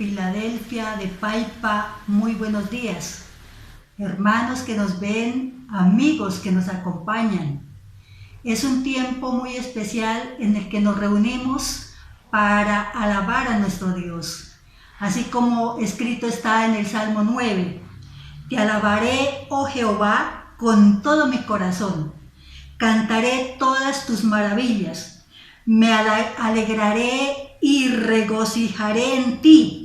Filadelfia, de Paipa, muy buenos días. Hermanos que nos ven, amigos que nos acompañan. Es un tiempo muy especial en el que nos reunimos para alabar a nuestro Dios. Así como escrito está en el Salmo 9. Te alabaré, oh Jehová, con todo mi corazón. Cantaré todas tus maravillas. Me alegraré y regocijaré en ti.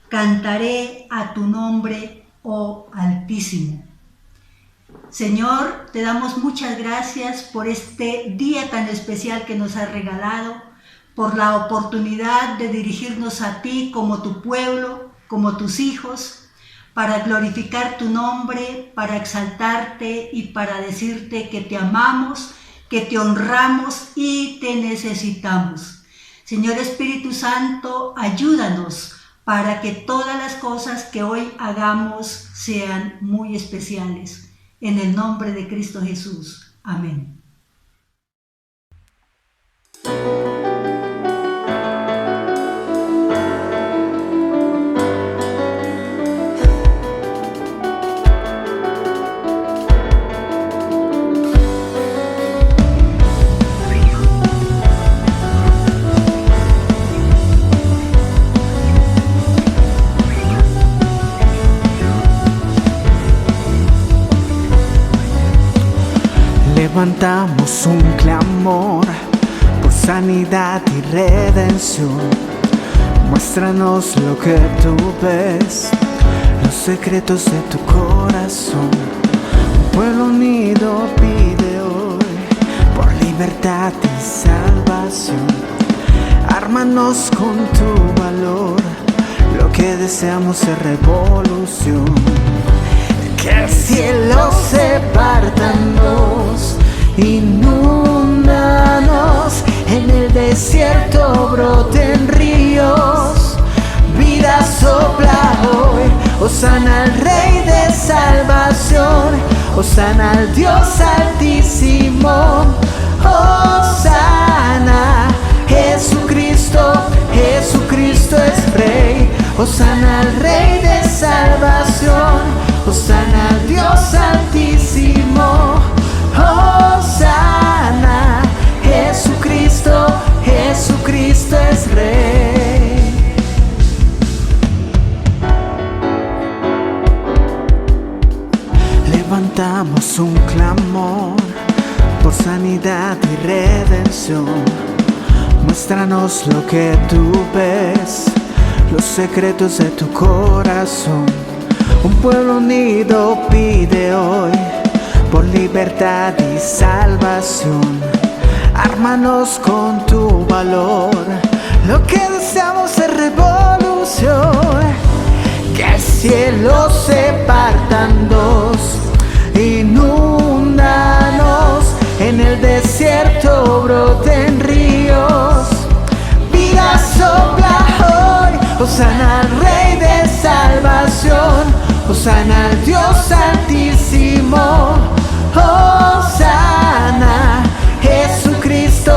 Cantaré a tu nombre, oh Altísimo. Señor, te damos muchas gracias por este día tan especial que nos has regalado, por la oportunidad de dirigirnos a ti como tu pueblo, como tus hijos, para glorificar tu nombre, para exaltarte y para decirte que te amamos, que te honramos y te necesitamos. Señor Espíritu Santo, ayúdanos para que todas las cosas que hoy hagamos sean muy especiales. En el nombre de Cristo Jesús. Amén. Levantamos un clamor por sanidad y redención. Muéstranos lo que tú ves, los secretos de tu corazón. Un pueblo unido pide hoy por libertad y salvación. Ármanos con tu valor, lo que deseamos es revolución. Que el cielo se parta en dos, inúndanos, en el desierto broten ríos, vida sopla hoy, hosana al Rey de salvación, hosana al Dios altísimo, hosana, Jesucristo, Jesucristo es Rey, hosana al Rey de salvación, hosana al Dios altísimo, hosana, Jesucristo, Jesucristo es Rey. Levantamos un clamor por sanidad y redención. Muéstranos lo que tú ves, los secretos de tu corazón. Un pueblo unido pide hoy por libertad y salvación. Ármanos con tu valor, lo que deseamos es revolución. Que el cielo se parta en dos, inúndanos, en el desierto broten ríos, vida sopla hoy, hosana al Rey de salvación, hosana al Dios altísimo, hosana, Jesucristo,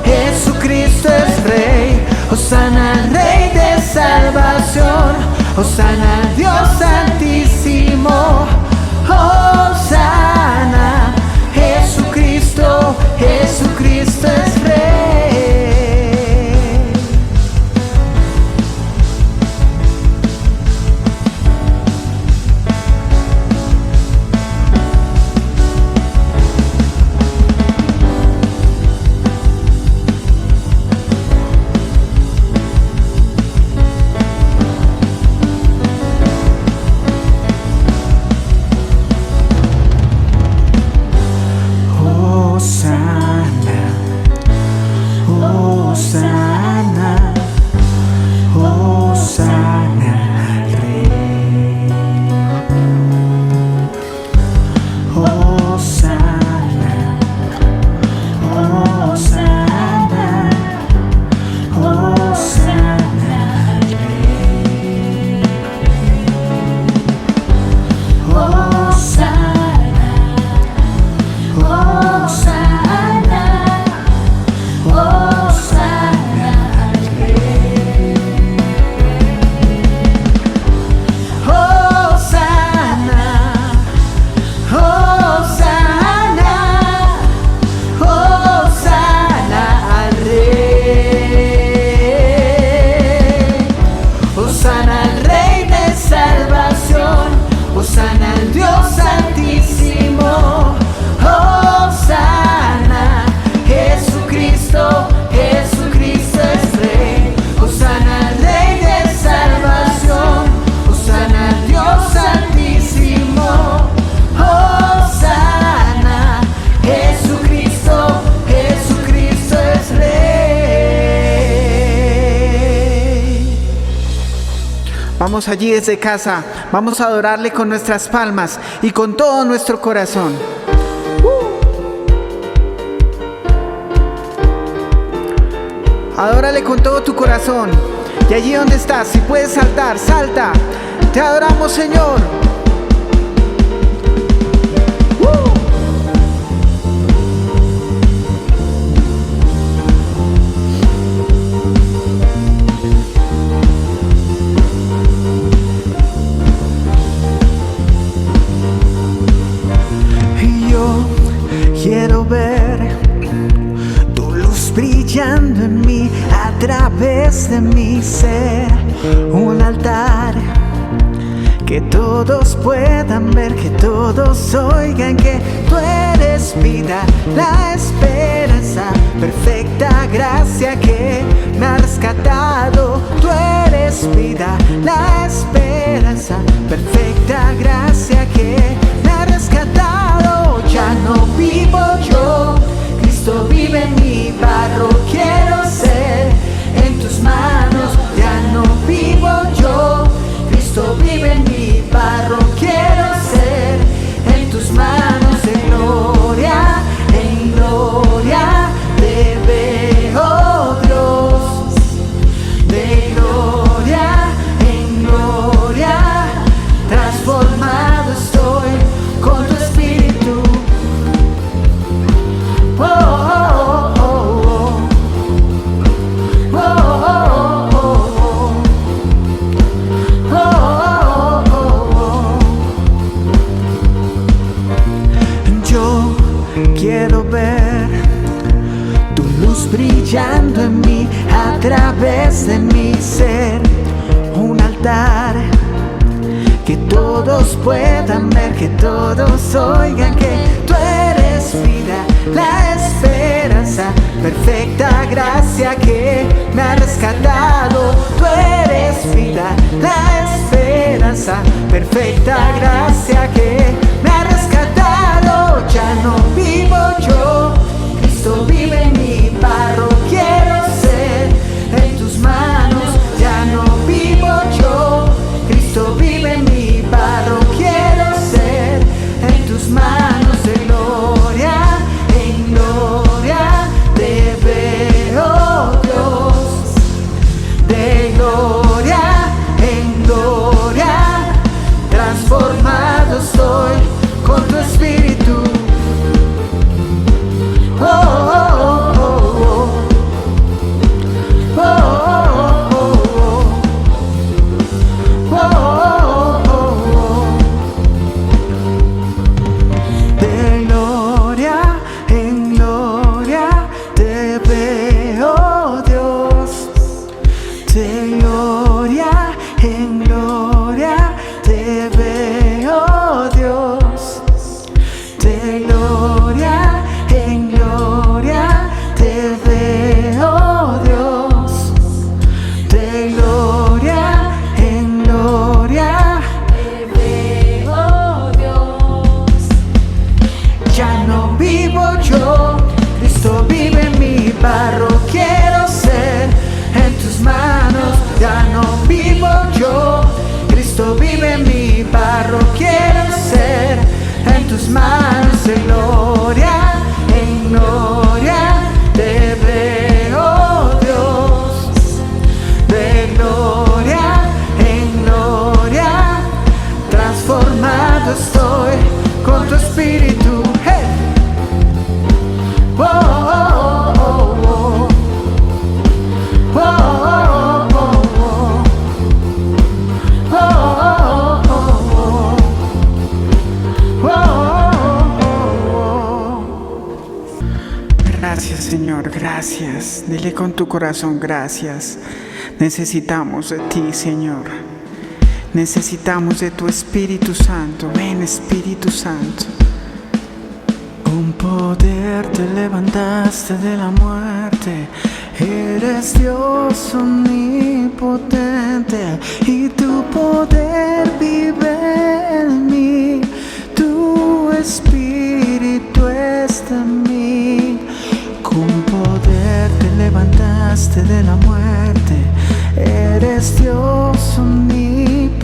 Jesucristo es Rey, hosana al Rey de salvación, hosana al Dios altísimo, hosana, Jesucristo, Jesucristo es Rey. Vamos allí desde casa, vamos a adorarle con nuestras palmas y con todo nuestro corazón. Adórale con todo tu corazón. Y allí donde estás, si puedes saltar, salta. Te adoramos, Señor. Y yo quiero ver tu luz brillando en mí, a través de mi ser, un altar que todos puedan ver, que todos oigan que tú eres vida, la esperanza, perfecta gracia que me ha rescatado. Tú eres vida, la esperanza, perfecta gracia que me ha rescatado. Ya no vivo yo, Cristo vive en mi barro, quiero ser en tus manos. Ya no vivo yo, Cristo vive en mi barro, quiero ser en tus manos. En gloria te veo, Dios. De gloria en gloria, transformado estoy con tu espíritu. Oh, oh, oh, oh. Oh, oh, oh, oh. Oh, oh, oh. Yo quiero ver tu luz brillando en mí, a través de mi ser, un altar que todos puedan ver, que todos oigan que tú eres vida, la esperanza, perfecta gracia que me ha rescatado. Tú eres vida, la esperanza, perfecta gracia que me ha rescatado. Ya no vivo yo, Cristo vive en mi barro, quiero ser en tus manos. Ya no vivo yo, Cristo vive en mi barro, quiero ser en tus manos. En gloria te veo, Dios. De gloria en gloria, transformado estoy con tu espíritu. Oh, oh, oh, oh. Oh, oh, oh, oh. Oh, oh, oh, oh. De gloria en gloria te veo, Dios. De gloria en gloria te veo, Dios. De gloria en gloria te veo, Dios. De gloria en gloria te veo, Dios. Ya no vivo yo, Cristo vive en mi barro, quiero ser en tus manos. Ya no vivo yo, Cristo vive en mi barro, quiero ser en tus manos. En gloria te veo, Dios. De gloria en gloria, transformado estoy con tu espíritu. Hey. Oh, oh, oh, oh. Oh, oh, oh, oh. Oh, oh, oh, oh. Oh, oh, oh. Gracias, Señor, gracias. Dile con tu corazón gracias. Necesitamos de ti, Señor. Necesitamos de tu Espíritu Santo. Ven, Espíritu Santo. Con poder te levantaste de la muerte. Eres Dios omnipotente y tu poder vive en mí. Tu Espíritu está en mí. Con poder te levantaste de la muerte. Eres Dios omnipotente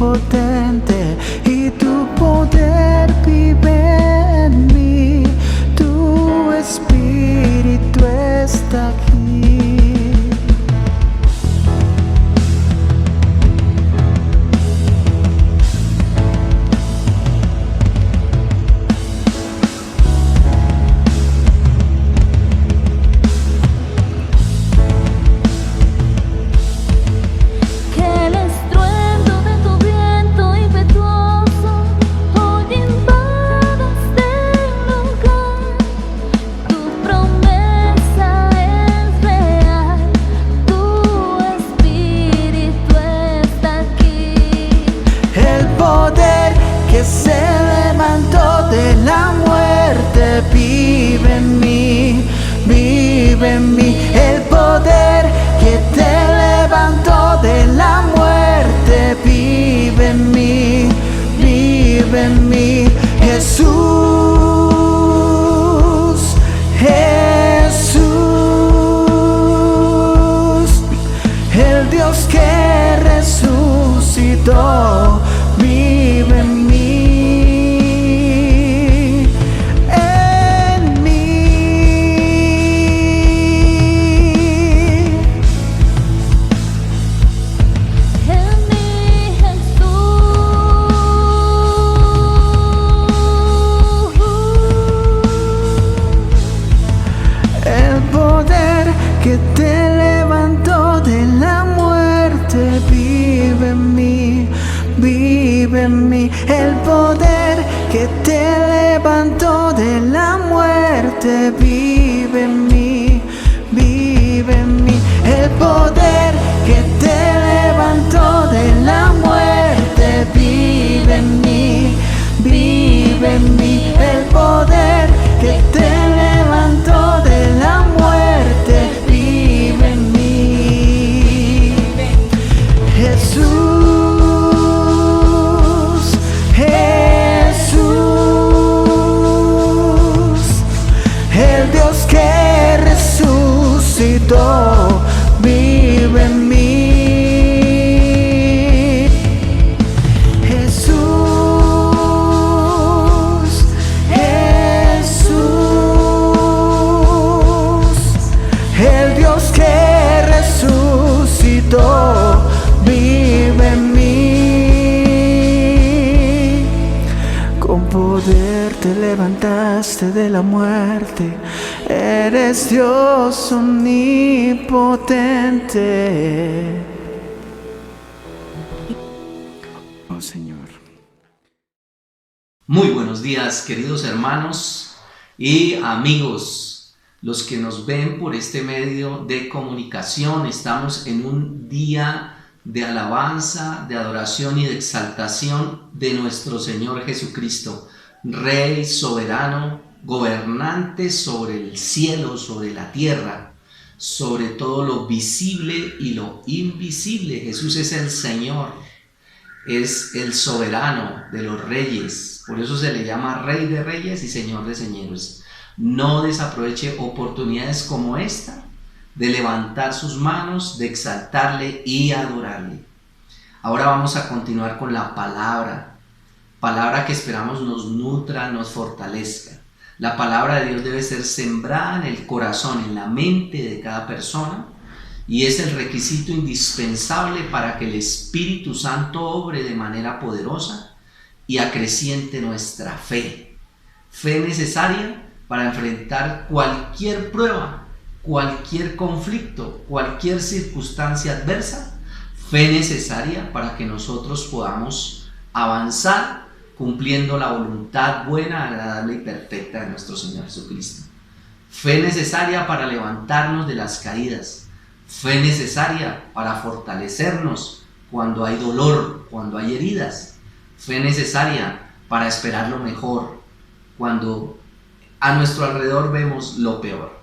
vive en mí, vive en mí. El poder que te levantó de la muerte vive en mí, vive en mí. Jesús, Jesús, el Dios que resucitó vive en mí. Que te levantó de la muerte vive en mí, vive en mí. El poder que te levantó de la muerte vive en mí, vive en mí. El poder que te levantó de la muerte vive en mí, vive en mí. El poder que te levantó de la muerte vive en mí. Jesús, Jesús, el Dios que resucitó vive en mí. Vive en mí. Con poder te levantaste de la muerte, eres Dios omnipotente. Oh Señor. Muy buenos días, queridos hermanos y amigos. Los que nos ven por este medio de comunicación, estamos en un día de alabanza, de adoración y de exaltación de nuestro Señor Jesucristo, Rey soberano, gobernante sobre el cielo, sobre la tierra, sobre todo lo visible y lo invisible. Jesús es el Señor, es el soberano de los reyes, por eso se le llama Rey de Reyes y Señor de Señores. No desaproveche oportunidades como esta de levantar sus manos, de exaltarle y adorarle. Ahora vamos a continuar con la palabra que esperamos nos nutra, nos fortalezca. La palabra de Dios debe ser sembrada en el corazón, en la mente de cada persona, y es el requisito indispensable para que el Espíritu Santo obre de manera poderosa y acreciente nuestra fe. Fe necesaria para enfrentar cualquier prueba, cualquier conflicto, cualquier circunstancia adversa. Fe necesaria para que nosotros podamos avanzar cumpliendo la voluntad buena, agradable y perfecta de nuestro Señor Jesucristo. Fe necesaria para levantarnos de las caídas. Fe necesaria para fortalecernos cuando hay dolor, cuando hay heridas. Fe necesaria para esperar lo mejor cuando a nuestro alrededor vemos lo peor.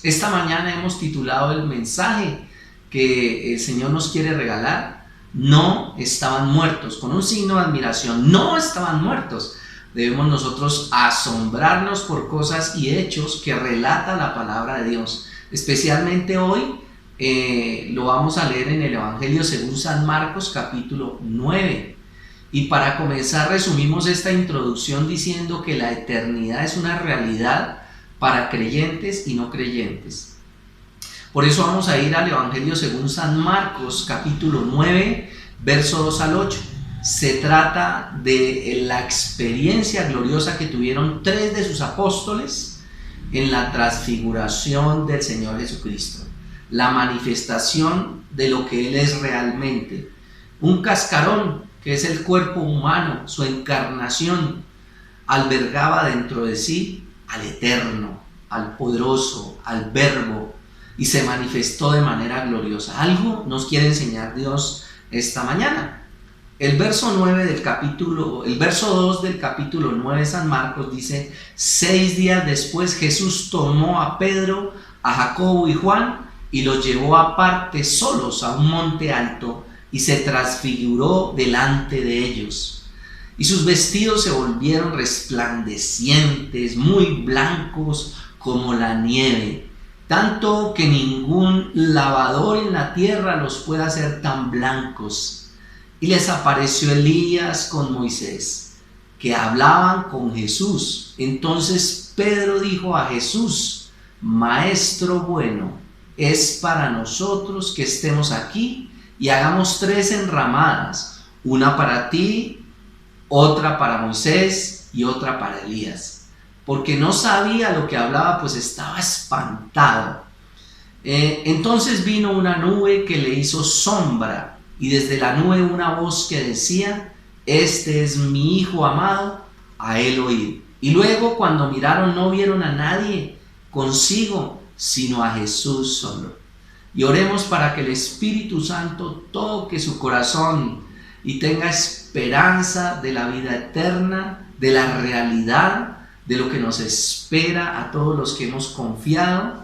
Esta mañana hemos titulado el mensaje que el Señor nos quiere regalar: no estaban muertos, con un signo de admiración. No estaban muertos. Debemos nosotros asombrarnos por cosas y hechos que relata la palabra de Dios. Especialmente hoy lo vamos a leer en el Evangelio según San Marcos, capítulo 9. Y para comenzar, resumimos esta introducción diciendo que la eternidad es una realidad para creyentes y no creyentes. Por eso vamos a ir al Evangelio según San Marcos, capítulo 9, verso 2 al 8. Se trata de la experiencia gloriosa que tuvieron 3 de sus apóstoles en la transfiguración del Señor Jesucristo. La manifestación de lo que Él es realmente. Un cascarón, que es el cuerpo humano, su encarnación, albergaba dentro de sí al Eterno, al Poderoso, al Verbo, y se manifestó de manera gloriosa. Algo nos quiere enseñar Dios esta mañana. El verso 2 del capítulo 9 de San Marcos dice: 6 días después Jesús tomó a Pedro, a Jacobo y Juan y los llevó aparte solos a un monte alto y se transfiguró delante de ellos. Y sus vestidos se volvieron resplandecientes, muy blancos como la nieve, tanto que ningún lavador en la tierra los puede hacer tan blancos. Y les apareció Elías con Moisés, que hablaban con Jesús. Entonces Pedro dijo a Jesús: Maestro bueno, es para nosotros que estemos aquí y hagamos 3 enramadas, una para ti, otra para Moisés y otra para Elías. Porque no sabía lo que hablaba, pues estaba espantado. Entonces vino una nube que le hizo sombra, y desde la nube una voz que decía: Este es mi Hijo amado, a él oíd. Y luego, cuando miraron, no vieron a nadie consigo, sino a Jesús solo. Y oremos para que el Espíritu Santo toque su corazón y tenga esperanza de la vida eterna, de la realidad, de lo que nos espera a todos los que hemos confiado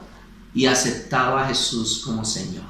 y aceptado a Jesús como Señor.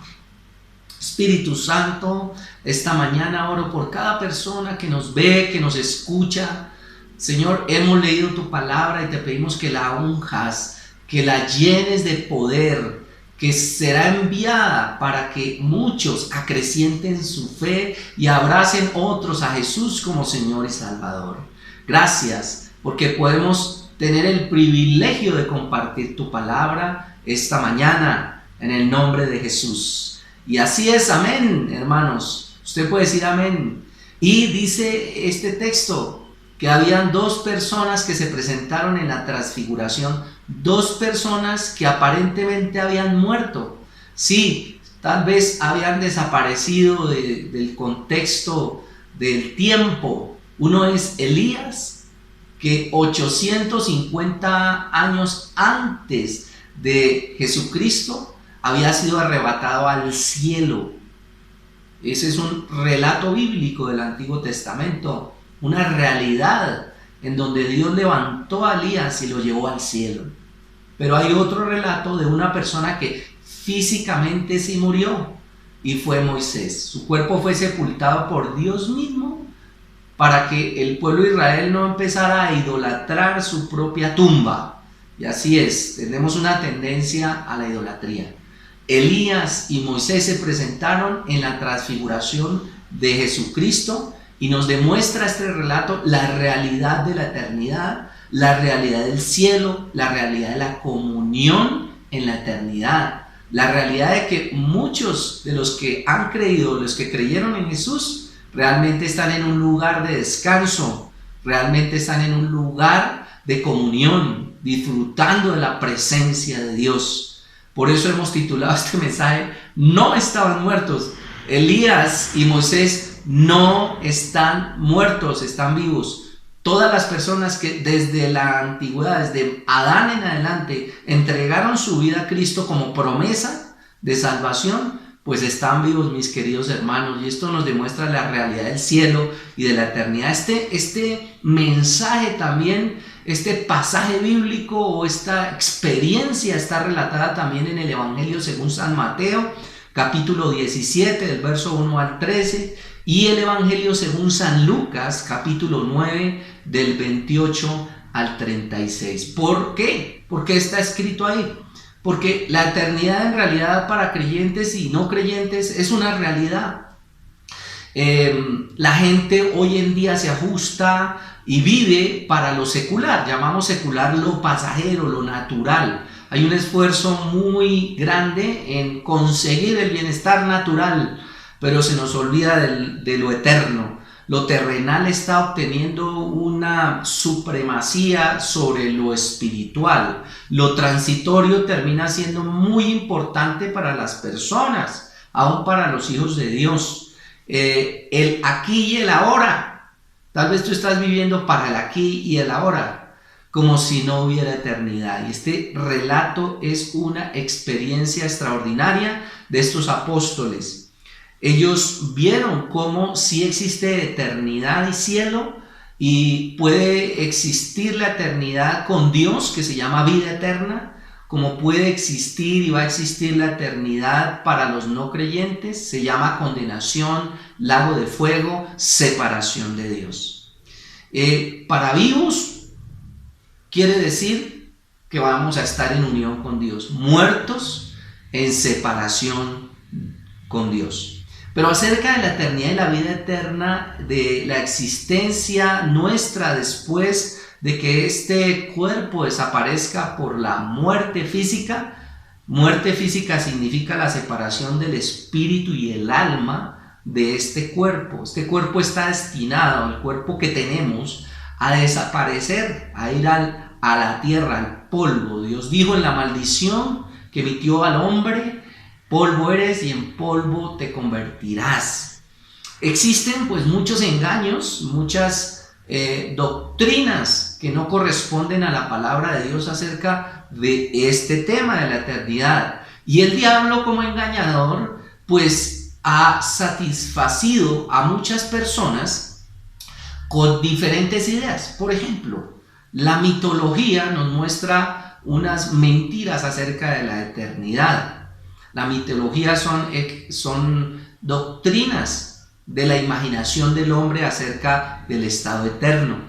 Espíritu Santo, esta mañana oro por cada persona que nos ve, que nos escucha. Señor, hemos leído tu palabra y te pedimos que la unjas, que la llenes de poder, que será enviada para que muchos acrecienten su fe y abracen otros a Jesús como Señor y Salvador. Gracias, porque podemos tener el privilegio de compartir tu palabra esta mañana en el nombre de Jesús. Y así es, amén, hermanos. Usted puede decir amén. Y dice este texto que habían 2 personas que se presentaron en la transfiguración, 2 personas que aparentemente habían muerto. Sí, tal vez habían desaparecido del contexto del tiempo. Uno es Elías, que 850 años antes de Jesucristo había sido arrebatado al cielo. Ese es un relato bíblico del Antiguo Testamento, una realidad en donde Dios levantó a Elías y lo llevó al cielo. Pero hay otro relato de una persona que físicamente sí murió, y fue Moisés. Su cuerpo fue sepultado por Dios mismo para que el pueblo de Israel no empezara a idolatrar su propia tumba. Y así es, tenemos una tendencia a la idolatría. Elías y Moisés se presentaron en la transfiguración de Jesucristo y nos demuestra este relato la realidad de la eternidad, la realidad del cielo, la realidad de la comunión en la eternidad, la realidad de que muchos de los que han creído, los que creyeron en Jesús, realmente están en un lugar de descanso, realmente están en un lugar de comunión, disfrutando de la presencia de Dios. Por eso hemos titulado este mensaje: no estaban muertos. Elías y Moisés no están muertos, están vivos. Todas las personas que desde la antigüedad, desde Adán en adelante, entregaron su vida a Cristo como promesa de salvación, pues están vivos, mis queridos hermanos. Y esto nos demuestra la realidad del cielo y de la eternidad. Este mensaje también, este pasaje bíblico o esta experiencia está relatada también en el Evangelio según San Mateo, capítulo 17, del verso 1 al 13, y el Evangelio según San Lucas, capítulo 9, del 28 al 36. ¿Por qué? ¿Por qué está escrito ahí? Porque la eternidad en realidad para creyentes y no creyentes es una realidad. La gente hoy en día se ajusta y vive para lo secular. Llamamos secular lo pasajero, lo natural. Hay un esfuerzo muy grande en conseguir el bienestar natural, pero se nos olvida de lo eterno. Lo terrenal está obteniendo una supremacía sobre lo espiritual. Lo transitorio termina siendo muy importante para las personas, aún para los hijos de Dios. El aquí y el ahora. Tal vez tú estás viviendo para el aquí y el ahora, como si no hubiera eternidad. Y este relato es una experiencia extraordinaria de estos apóstoles. Ellos vieron cómo sí existe eternidad y cielo, y puede existir la eternidad con Dios, que se llama vida eterna, como puede existir y va a existir la eternidad para los no creyentes, se llama condenación, lago de fuego, separación de Dios. Para vivos quiere decir que vamos a estar en unión con Dios, muertos en separación con Dios. Pero acerca de la eternidad y la vida eterna, de la existencia nuestra después de que este cuerpo desaparezca por la muerte física significa la separación del espíritu y el alma de este cuerpo. Este cuerpo está destinado, el cuerpo que tenemos, a desaparecer, a ir a la tierra, al polvo. Dios dijo en la maldición que emitió al hombre: polvo eres y en polvo te convertirás. Existen pues muchos engaños, muchas doctrinas que no corresponden a la palabra de Dios acerca de este tema de la eternidad. Y el diablo, como engañador, pues ha satisfacido a muchas personas con diferentes ideas. Por ejemplo, la mitología nos muestra unas mentiras acerca de la eternidad. La mitología son doctrinas de la imaginación del hombre acerca del estado eterno,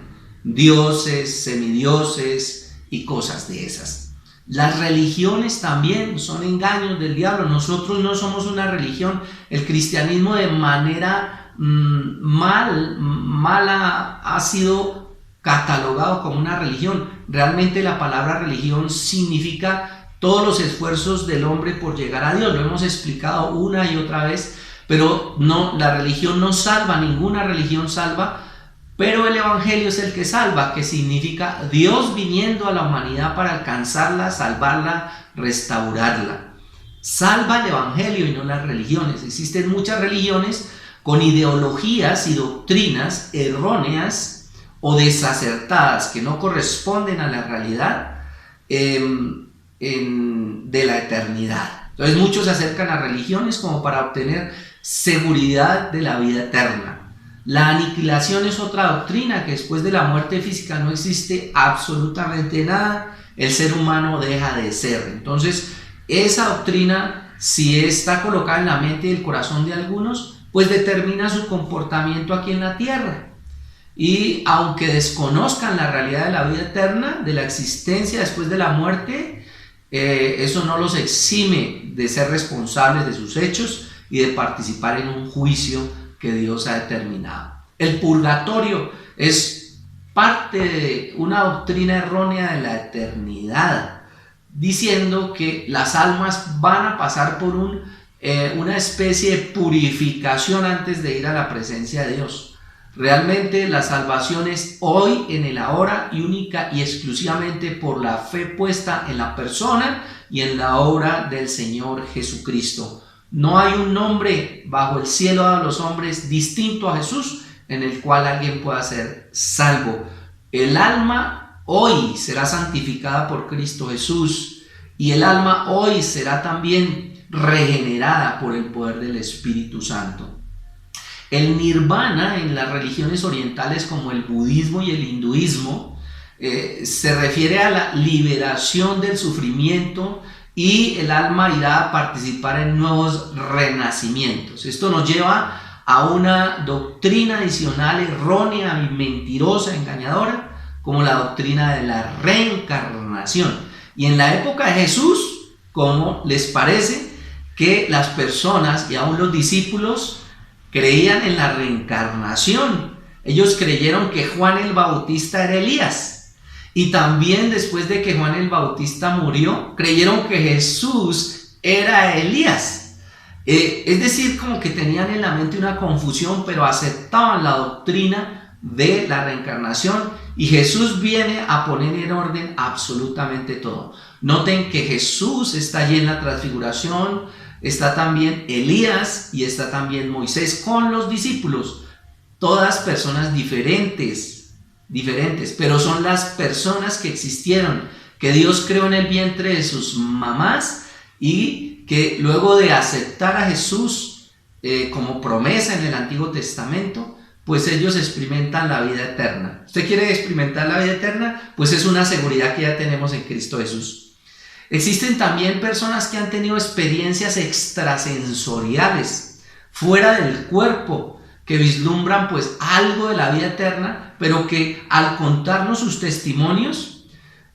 dioses, semidioses y cosas de esas. Las religiones también son engaños del diablo. Nosotros no somos una religión. El cristianismo de manera mala ha sido catalogado como una religión. Realmente la palabra religión significa todos los esfuerzos del hombre por llegar a Dios. Lo hemos explicado una y otra vez, pero no, la religión no salva, ninguna religión salva, pero el evangelio es el que salva, que significa Dios viniendo a la humanidad para alcanzarla, salvarla, restaurarla. Salva el evangelio y no las religiones. Existen muchas religiones con ideologías y doctrinas erróneas o desacertadas que no corresponden a la realidad de la eternidad. Entonces muchos se acercan a religiones como para obtener seguridad de la vida eterna. La aniquilación es otra doctrina, que después de la muerte física no existe absolutamente nada, el ser humano deja de ser. Entonces esa doctrina, si está colocada en la mente y el corazón de algunos, pues determina su comportamiento aquí en la tierra. Y aunque desconozcan la realidad de la vida eterna, de la existencia después de la muerte, eso no los exime de ser responsables de sus hechos y de participar en un juicio que Dios ha determinado. El purgatorio es parte de una doctrina errónea de la eternidad, diciendo que las almas van a pasar por una especie de purificación antes de ir a la presencia de Dios. Realmente la salvación es hoy, en el ahora, y única y exclusivamente por la fe puesta en la persona y en la obra del Señor Jesucristo. No hay un nombre bajo el cielo dado a los hombres distinto a Jesús en el cual alguien pueda ser salvo. El alma hoy será santificada por Cristo Jesús, y el alma hoy será también regenerada por el poder del Espíritu Santo. El nirvana en las religiones orientales como el budismo y el hinduismo se refiere a la liberación del sufrimiento, y el alma irá a participar en nuevos renacimientos. Esto nos lleva a una doctrina adicional errónea y mentirosa, engañadora, como la doctrina de la reencarnación. Y en la época de Jesús, ¿cómo les parece que las personas y aún los discípulos creían en la reencarnación? Ellos creyeron que Juan el Bautista era Elías. Y también después de que Juan el Bautista murió, creyeron que Jesús era Elías. Es decir, como que tenían en la mente una confusión, pero aceptaban la doctrina de la reencarnación, y Jesús viene a poner en orden absolutamente todo. Noten que Jesús está allí en la transfiguración, está también Elías y está también Moisés con los discípulos, todas personas diferentes, pero son las personas que existieron, que Dios creó en el vientre de sus mamás y que luego de aceptar a Jesús como promesa en el Antiguo Testamento, pues ellos experimentan la vida eterna. ¿Usted quiere experimentar la vida eterna? Pues es una seguridad que ya tenemos en Cristo Jesús. Existen también personas que han tenido experiencias extrasensoriales, fuera del cuerpo, que vislumbran pues algo de la vida eterna, pero que al contarnos sus testimonios,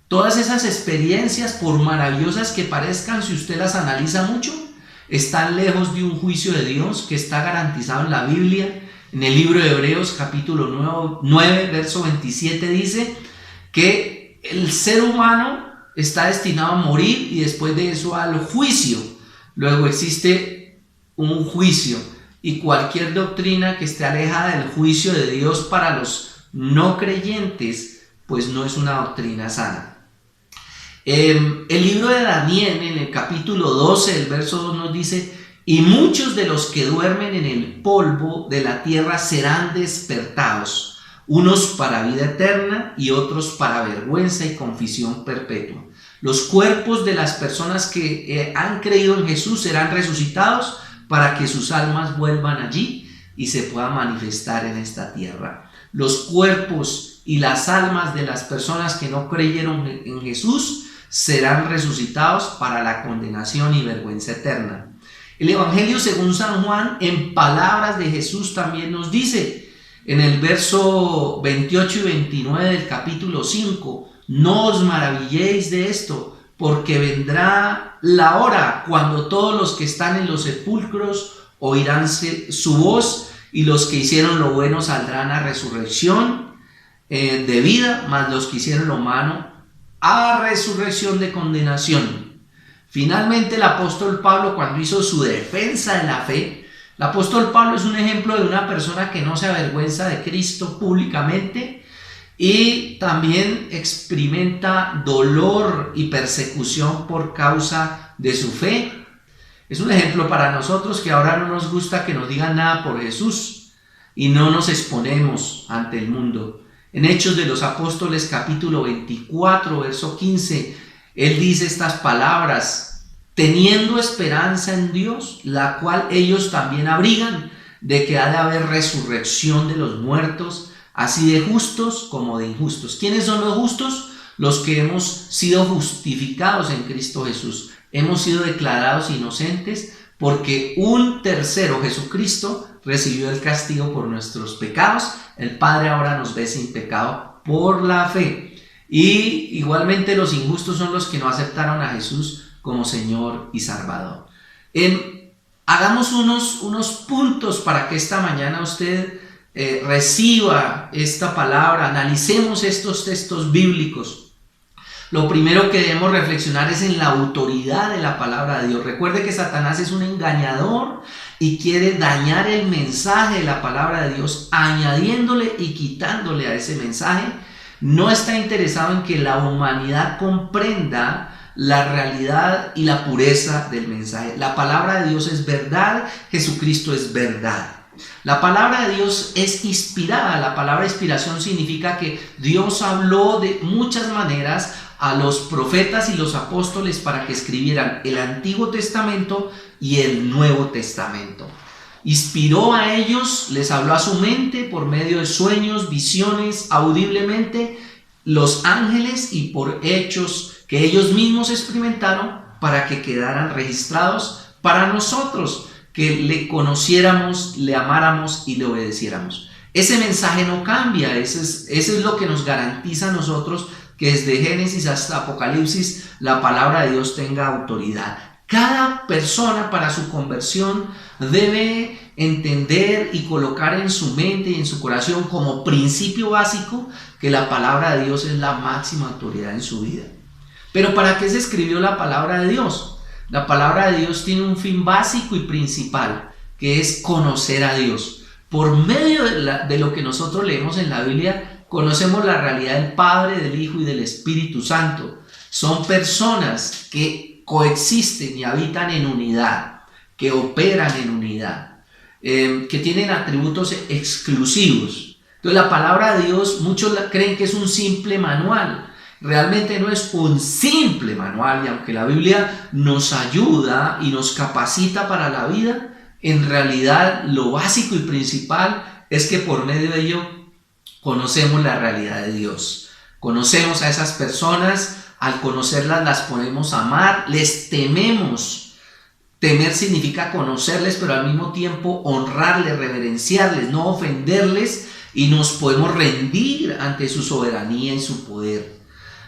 todas esas experiencias, por maravillosas que parezcan, si usted las analiza mucho, están lejos de un juicio de Dios que está garantizado en la Biblia. En el libro de Hebreos capítulo 9, verso 27 dice que el ser humano está destinado a morir y después de eso al juicio. Luego existe un juicio, y cualquier doctrina que esté alejada del juicio de Dios para los no creyentes, pues no es una doctrina sana. El libro de Daniel, en el capítulo 12, el verso 2 nos dice: y muchos de los que duermen en el polvo de la tierra serán despertados, unos para vida eterna y otros para vergüenza y confusión perpetua. Los cuerpos de las personas que han creído en Jesús serán resucitados para que sus almas vuelvan allí y se puedan manifestar en esta tierra. Los cuerpos y las almas de las personas que no creyeron en Jesús serán resucitados para la condenación y vergüenza eterna. El Evangelio según San Juan, en palabras de Jesús, también nos dice, en el verso 28 y 29 del capítulo 5, no os maravilléis de esto, porque vendrá la hora cuando todos los que están en los sepulcros oirán su voz, y los que hicieron lo bueno saldrán a resurrección de vida, mas los que hicieron lo malo a resurrección de condenación. Finalmente, el apóstol Pablo, cuando hizo su defensa de la fe, el apóstol Pablo es un ejemplo de una persona que no se avergüenza de Cristo públicamente y también experimenta dolor y persecución por causa de su fe. Es un ejemplo para nosotros que ahora no nos gusta que nos digan nada por Jesús y no nos exponemos ante el mundo. En Hechos de los Apóstoles capítulo 24, verso 15, él dice estas palabras: teniendo esperanza en Dios, la cual ellos también abrigan, de que ha de haber resurrección de los muertos, así de justos como de injustos. ¿Quiénes son los justos? Los que hemos sido justificados en Cristo Jesús. Hemos sido declarados inocentes porque un tercero, Jesucristo, recibió el castigo por nuestros pecados. El Padre ahora nos ve sin pecado por la fe. Y igualmente los injustos son los que no aceptaron a Jesús como Señor y Salvador. Hagamos unos puntos para que esta mañana usted reciba esta palabra. Analicemos estos textos bíblicos. Lo primero que debemos reflexionar es en la autoridad de la palabra de Dios. Recuerde que Satanás es un engañador y quiere dañar el mensaje de la palabra de Dios, añadiéndole y quitándole a ese mensaje. No está interesado en que la humanidad comprenda la realidad y la pureza del mensaje. La palabra de Dios es verdad, Jesucristo es verdad. La palabra de Dios es inspirada. La palabra inspiración significa que Dios habló de muchas maneras a los profetas y los apóstoles para que escribieran el Antiguo Testamento y el Nuevo Testamento. Inspiró a ellos, les habló a su mente por medio de sueños, visiones, audiblemente, los ángeles y por hechos que ellos mismos experimentaron para que quedaran registrados para nosotros, que le conociéramos, le amáramos y le obedeciéramos. Ese mensaje no cambia, eso es lo que nos garantiza a nosotros que desde Génesis hasta Apocalipsis la palabra de Dios tenga autoridad. Cada persona para su conversión debe entender y colocar en su mente y en su corazón como principio básico que la palabra de Dios es la máxima autoridad en su vida. Pero ¿para qué se escribió la palabra de Dios? La palabra de Dios tiene un fin básico y principal, que es conocer a Dios. Por medio de lo que nosotros leemos en la Biblia, conocemos la realidad del Padre, del Hijo y del Espíritu Santo. Son personas que coexisten y habitan en unidad, que operan en unidad, que tienen atributos exclusivos. Entonces la palabra de Dios, muchos creen que es un simple manual. Realmente no es un simple manual, y aunque la Biblia nos ayuda y nos capacita para la vida, en realidad lo básico y principal es que por medio de ello conocemos la realidad de Dios. Conocemos a esas personas, al conocerlas las podemos amar, les tememos. Temer significa conocerles, pero al mismo tiempo honrarles, reverenciarles, no ofenderles, y nos podemos rendir ante su soberanía y su poder.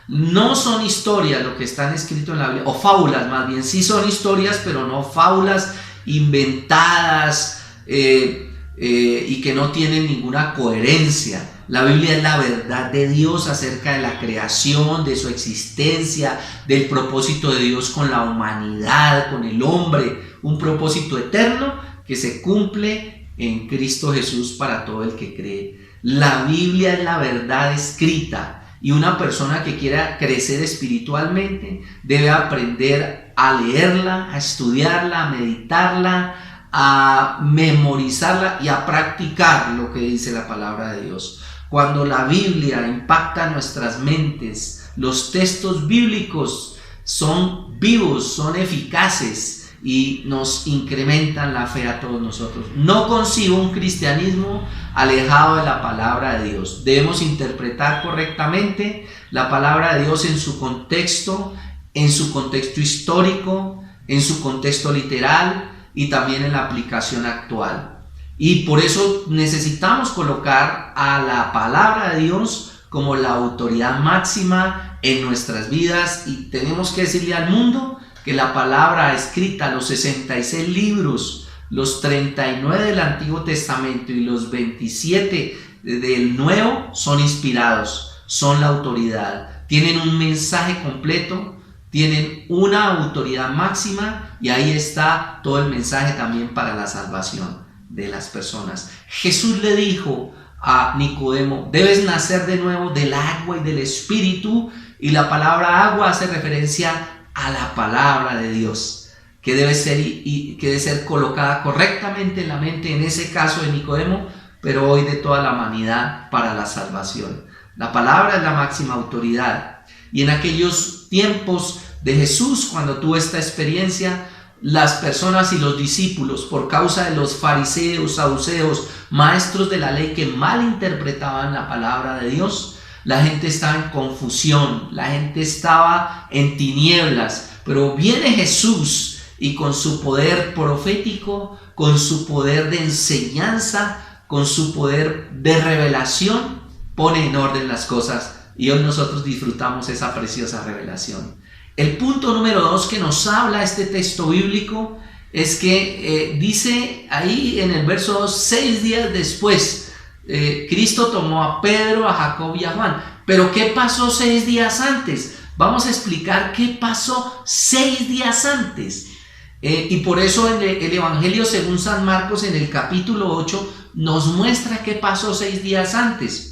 No son historias lo que están escrito en la Biblia, o fábulas más bien, sí son historias, pero no fábulas inventadas y que no tienen ninguna coherencia. La Biblia es la verdad de Dios acerca de la creación, de su existencia, del propósito de Dios con la humanidad, con el hombre, un propósito eterno que se cumple en Cristo Jesús para todo el que cree. La Biblia es la verdad escrita, y una persona que quiera crecer espiritualmente debe aprender a leerla, a estudiarla, a meditarla, a memorizarla y a practicar lo que dice la palabra de Dios. Cuando la Biblia impacta nuestras mentes, los textos bíblicos son vivos, son eficaces y nos incrementan la fe a todos nosotros. No concibo un cristianismo alejado de la palabra de Dios. Debemos interpretar correctamente la palabra de Dios en su contexto histórico, en su contexto literal y también en la aplicación actual. Y por eso necesitamos colocar a la palabra de Dios como la autoridad máxima en nuestras vidas, y tenemos que decirle al mundo que la palabra escrita, los 66 libros, los 39 del Antiguo Testamento y los 27 del Nuevo son inspirados, son la autoridad, tienen un mensaje completo, tienen una autoridad máxima, y ahí está todo el mensaje también para la salvación de las personas. Jesús le dijo a Nicodemo: debes nacer de nuevo del agua y del espíritu, y la palabra agua hace referencia a la palabra de Dios, que debe ser colocada correctamente en la mente, en ese caso de Nicodemo, pero hoy de toda la humanidad, para la salvación. La palabra es la máxima autoridad, y en aquellos tiempos de Jesús, cuando tuvo esta experiencia, las personas y los discípulos, por causa de los fariseos, saduceos, maestros de la ley que mal interpretaban la palabra de Dios, la gente estaba en confusión, la gente estaba en tinieblas. Pero viene Jesús, y con su poder profético, con su poder de enseñanza, con su poder de revelación, pone en orden las cosas, y hoy nosotros disfrutamos esa preciosa revelación. El punto número 2 que nos habla este texto bíblico es que dice ahí en el verso 2: 6 días después, Cristo tomó a Pedro, a Jacob y a Juan. Pero ¿qué pasó 6 días antes? Vamos a explicar qué pasó 6 días antes. Y por eso el Evangelio según San Marcos, en el capítulo 8, nos muestra qué pasó 6 días antes.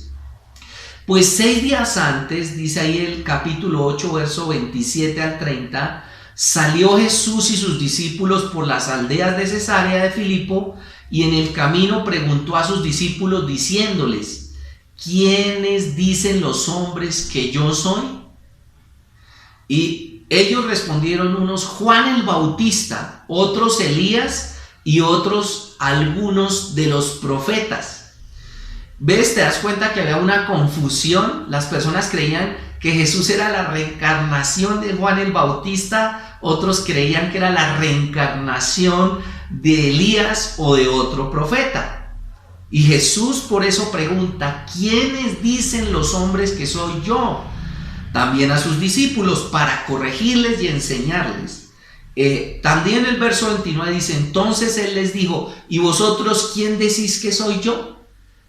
Pues 6 días antes, dice ahí el capítulo 8, verso 27 al 30, salió Jesús y sus discípulos por las aldeas de Cesarea de Filipo, y en el camino preguntó a sus discípulos diciéndoles: ¿quiénes dicen los hombres que yo soy? Y ellos respondieron, unos Juan el Bautista, otros Elías, y otros algunos de los profetas. ¿Ves? ¿Te das cuenta que había una confusión? Las personas creían que Jesús era la reencarnación de Juan el Bautista, otros creían que era la reencarnación de Elías o de otro profeta. Y Jesús por eso pregunta: ¿quiénes dicen los hombres que soy yo? También a sus discípulos, para corregirles y enseñarles. También el verso 29 dice: entonces él les dijo: ¿y vosotros quién decís que soy yo?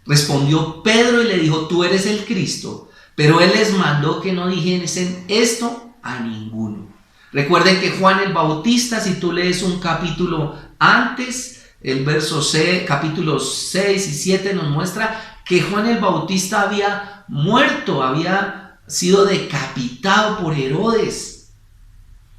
Respondió Pedro y le dijo: tú eres el Cristo. Pero él les mandó que no dijesen esto a ninguno. Recuerden que Juan el Bautista, si tú lees un capítulo antes, el verso capítulos 6 y 7 nos muestra que Juan el Bautista había muerto, había sido decapitado por Herodes.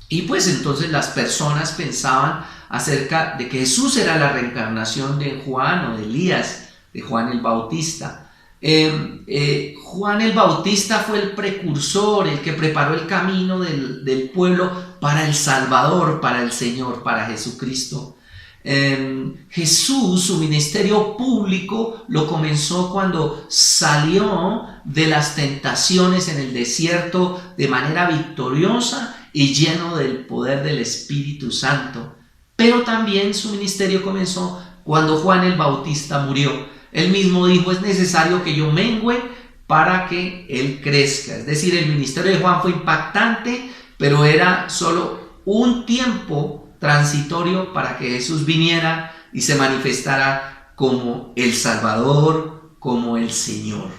Y pues entonces las personas pensaban acerca de que Jesús era la reencarnación de Juan o de Elías, de Juan el Bautista. Juan el Bautista fue el precursor, el que preparó el camino del pueblo para el Salvador, para el Señor, para Jesucristo. Jesús, su ministerio público, lo comenzó cuando salió de las tentaciones en el desierto de manera victoriosa y lleno del poder del Espíritu Santo. Pero también su ministerio comenzó cuando Juan el Bautista murió. Él mismo dijo: es necesario que yo mengüe para que él crezca. Es decir, el ministerio de Juan fue impactante, pero era solo un tiempo transitorio para que Jesús viniera y se manifestara como el Salvador, como el Señor.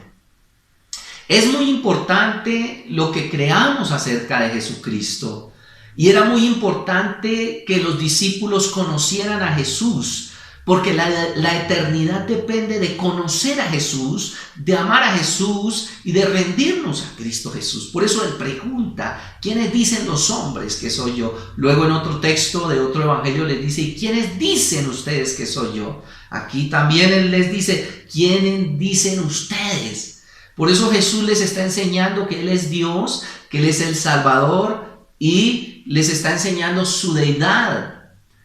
Es muy importante lo que creamos acerca de Jesucristo, y era muy importante que los discípulos conocieran a Jesús, porque la eternidad depende de conocer a Jesús, de amar a Jesús y de rendirnos a Cristo Jesús. Por eso él pregunta: ¿quiénes dicen los hombres que soy yo? Luego en otro texto de otro evangelio les dice: ¿y quiénes dicen ustedes que soy yo? Aquí también él les dice: ¿quiénes dicen ustedes? Por eso Jesús les está enseñando que Él es Dios, que Él es el Salvador, y les está enseñando su deidad.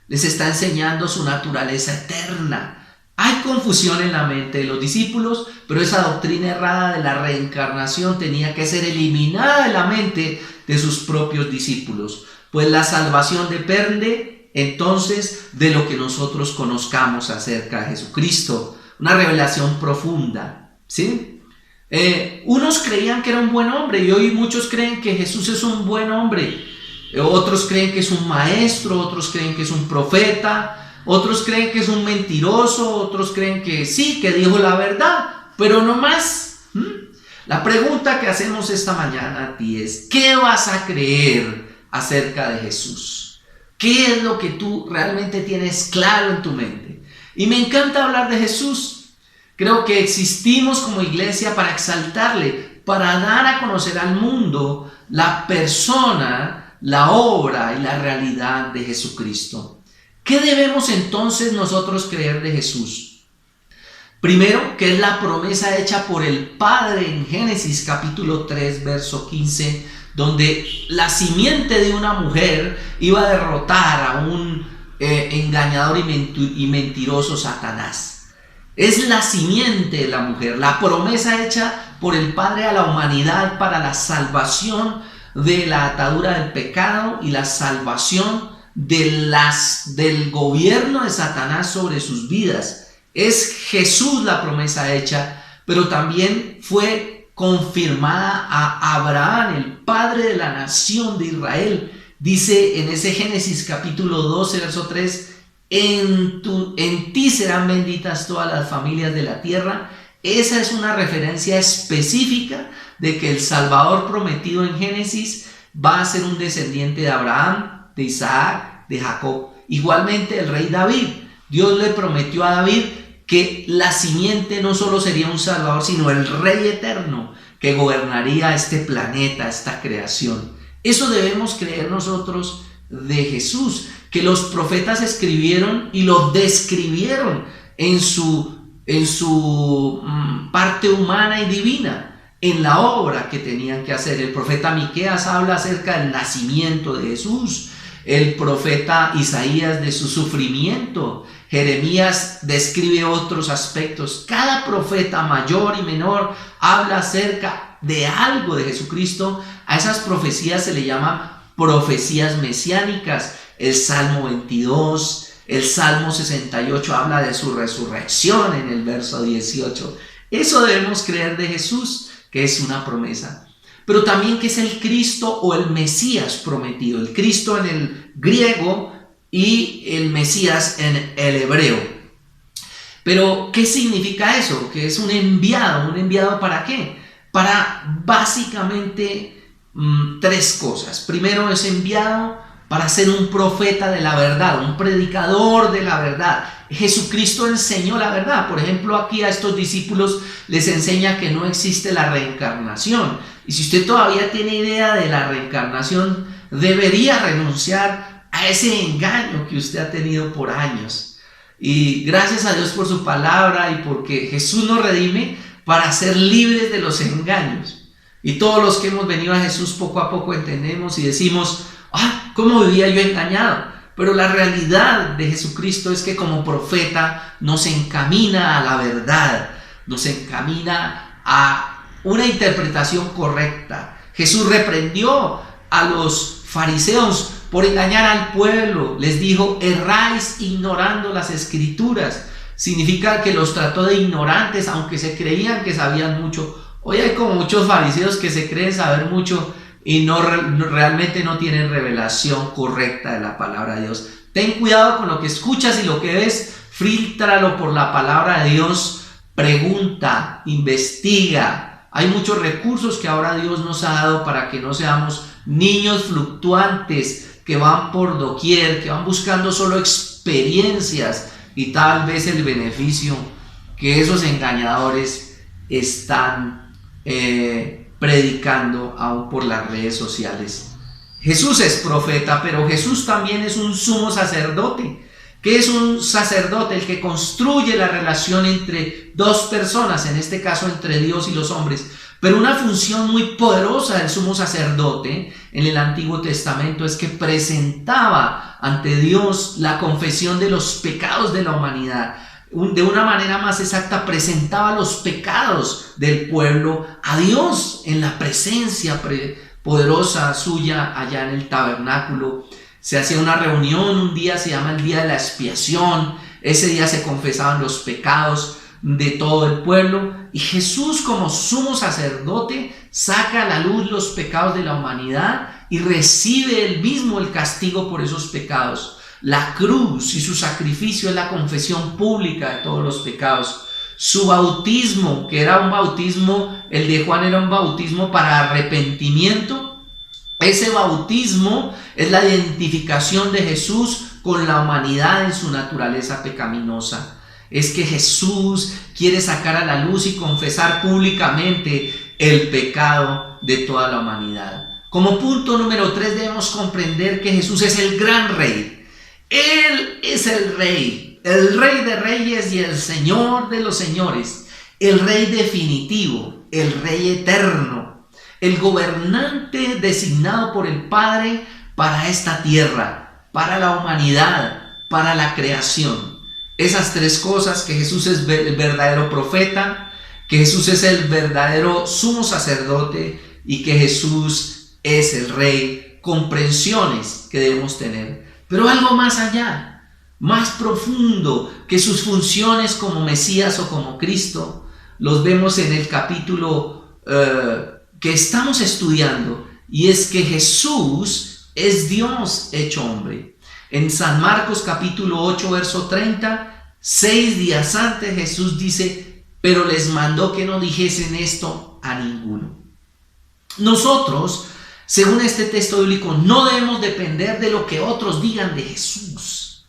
Les está enseñando su naturaleza eterna. Hay confusión en la mente de los discípulos, pero esa doctrina errada de la reencarnación tenía que ser eliminada de la mente de sus propios discípulos, pues la salvación depende entonces de lo que nosotros conozcamos acerca de Jesucristo, una revelación profunda, ¿sí? Unos creían que era un buen hombre, y hoy muchos creen que Jesús es un buen hombre. Otros creen que es un maestro, otros creen que es un profeta, otros creen que es un mentiroso, otros creen que sí, que dijo la verdad, pero no más. La pregunta que hacemos esta mañana a ti es: ¿qué vas a creer acerca de Jesús? ¿Qué es lo que tú realmente tienes claro en tu mente? Y me encanta hablar de Jesús. Creo que existimos como iglesia para exaltarle, para dar a conocer al mundo la persona, la obra y la realidad de Jesucristo. ¿Qué debemos entonces nosotros creer de Jesús? Primero, que es la promesa hecha por el Padre en Génesis capítulo 3, verso 15, donde la simiente de una mujer iba a derrotar a un engañador y mentiroso Satanás. Es la simiente de la mujer, la promesa hecha por el Padre a la humanidad para la salvación de la atadura del pecado y la salvación del gobierno de Satanás sobre sus vidas. Es Jesús la promesa hecha, pero también fue confirmada a Abraham, el padre de la nación de Israel. Dice en ese Génesis capítulo 12, verso 3: en ti serán benditas todas las familias de la tierra. Esa es una referencia específica de que el Salvador prometido en Génesis va a ser un descendiente de Abraham, de Isaac, de Jacob. Igualmente el rey David, Dios le prometió a David que la simiente no solo sería un Salvador, sino el Rey eterno que gobernaría este planeta, esta creación. Eso debemos creer nosotros de Jesús, que los profetas escribieron y lo describieron en su parte humana y divina, en la obra que tenían que hacer. El profeta Miqueas habla acerca del nacimiento de Jesús, el profeta Isaías de su sufrimiento, Jeremías describe otros aspectos. Cada profeta mayor y menor habla acerca de algo de Jesucristo. A esas profecías se le llama profecías mesiánicas. El Salmo 22, el Salmo 68 habla de su resurrección en el verso 18. Eso debemos creer de Jesús, que es una promesa. Pero también que es el Cristo o el Mesías prometido. El Cristo en el griego y el Mesías en el hebreo. Pero ¿qué significa eso? Que es un enviado. ¿Un enviado para qué? Para básicamente tres cosas. Primero, es enviado para ser un profeta de la verdad, un predicador de la verdad. Jesucristo enseñó la verdad. Por ejemplo, aquí a estos discípulos les enseña que no existe la reencarnación. Y si usted todavía tiene idea de la reencarnación, debería renunciar a ese engaño que usted ha tenido por años. Y gracias a Dios por su palabra y porque Jesús nos redime para ser libres de los engaños. Y todos los que hemos venido a Jesús poco a poco entendemos y decimos: ¿cómo vivía yo engañado? Pero la realidad de Jesucristo es que como profeta nos encamina a la verdad, nos encamina a una interpretación correcta. Jesús reprendió a los fariseos por engañar al pueblo. Les dijo: erráis ignorando las escrituras. Significa que los trató de ignorantes, aunque se creían que sabían mucho. Hoy hay como muchos fariseos que se creen saber mucho y realmente no tienen revelación correcta de la palabra de Dios. Ten cuidado con lo que escuchas y lo que ves, fíltralo por la palabra de Dios, pregunta, investiga. Hay muchos recursos que ahora Dios nos ha dado para que no seamos niños fluctuantes que van por doquier, que van buscando solo experiencias y tal vez el beneficio que esos engañadores están predicando aún por las redes sociales. Jesús es profeta, pero Jesús también es un sumo sacerdote. ¿Qué es un sacerdote? El que construye la relación entre dos personas, en este caso entre Dios y los hombres. Pero una función muy poderosa del sumo sacerdote en el Antiguo Testamento es que presentaba ante Dios la confesión de los pecados de la humanidad. De una manera más exacta, presentaba los pecados del pueblo a Dios en la presencia poderosa suya allá en el tabernáculo. Se hacía una reunión, un día se llama el día de la expiación. Ese día se confesaban los pecados de todo el pueblo, y Jesús, como sumo sacerdote, saca a la luz los pecados de la humanidad y recibe él mismo el castigo por esos pecados. La cruz y su sacrificio es la confesión pública de todos los pecados. Su bautismo, que era un bautismo, el de Juan era un bautismo para arrepentimiento. Ese bautismo es la identificación de Jesús con la humanidad en su naturaleza pecaminosa. Es que Jesús quiere sacar a la luz y confesar públicamente el pecado de toda la humanidad. Como punto número 3, debemos comprender que Jesús es el gran rey. Él es el rey de reyes y el Señor de los señores, el rey definitivo, el rey eterno, el gobernante designado por el Padre para esta tierra, para la humanidad, para la creación. Esas tres cosas: que Jesús es el verdadero profeta, que Jesús es el verdadero sumo sacerdote y que Jesús es el rey, comprensiones que debemos tener. Pero algo más allá, más profundo que sus funciones como Mesías o como Cristo, los vemos en el capítulo que estamos estudiando, y es que Jesús es Dios hecho hombre. En San Marcos capítulo 8 verso 30, 6 días antes Jesús dice: pero les mandó que no dijesen esto a ninguno. Nosotros, según este texto bíblico, no debemos depender de lo que otros digan de Jesús.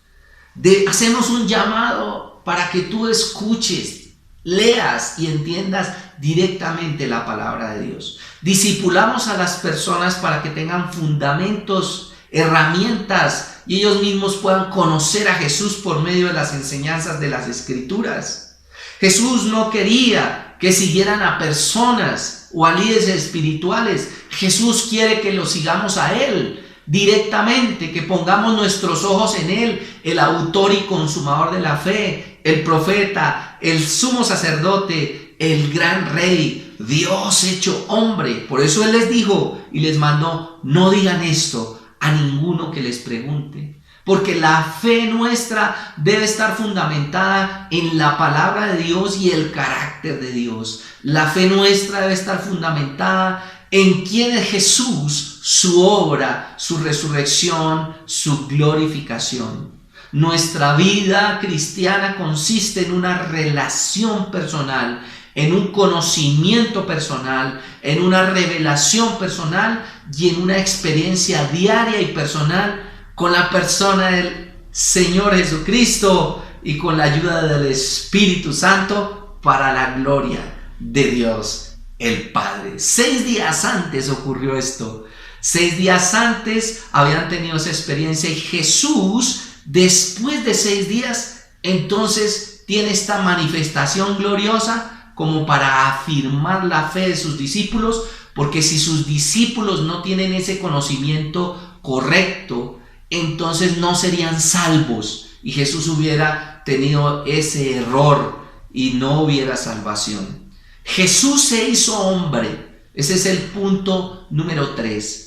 Hacemos un llamado para que tú escuches, leas y entiendas directamente la palabra de Dios. Discipulamos a las personas para que tengan fundamentos, herramientas, y ellos mismos puedan conocer a Jesús por medio de las enseñanzas de las Escrituras. Jesús no quería que siguieran a personas o a líderes espirituales. Jesús quiere que lo sigamos a Él directamente, que pongamos nuestros ojos en Él, el autor y consumador de la fe, el profeta, el sumo sacerdote, el gran rey, Dios hecho hombre. Por eso Él les dijo y les mandó: no digan esto a ninguno que les pregunte, porque la fe nuestra debe estar fundamentada en la palabra de Dios y el carácter de Dios. La fe nuestra debe estar fundamentada en quién es Jesús, su obra, su resurrección, su glorificación. Nuestra vida cristiana consiste en una relación personal, en un conocimiento personal, en una revelación personal y en una experiencia diaria y personal con la persona del Señor Jesucristo y con la ayuda del Espíritu Santo para la gloria de Dios el Padre. 6 días antes ocurrió esto. 6 días antes habían tenido esa experiencia, y Jesús, después de 6 días, entonces tiene esta manifestación gloriosa como para afirmar la fe de sus discípulos, porque si sus discípulos no tienen ese conocimiento correcto, entonces no serían salvos y Jesús hubiera tenido ese error y no hubiera salvación. Jesús se hizo hombre. Ese es el punto número 3.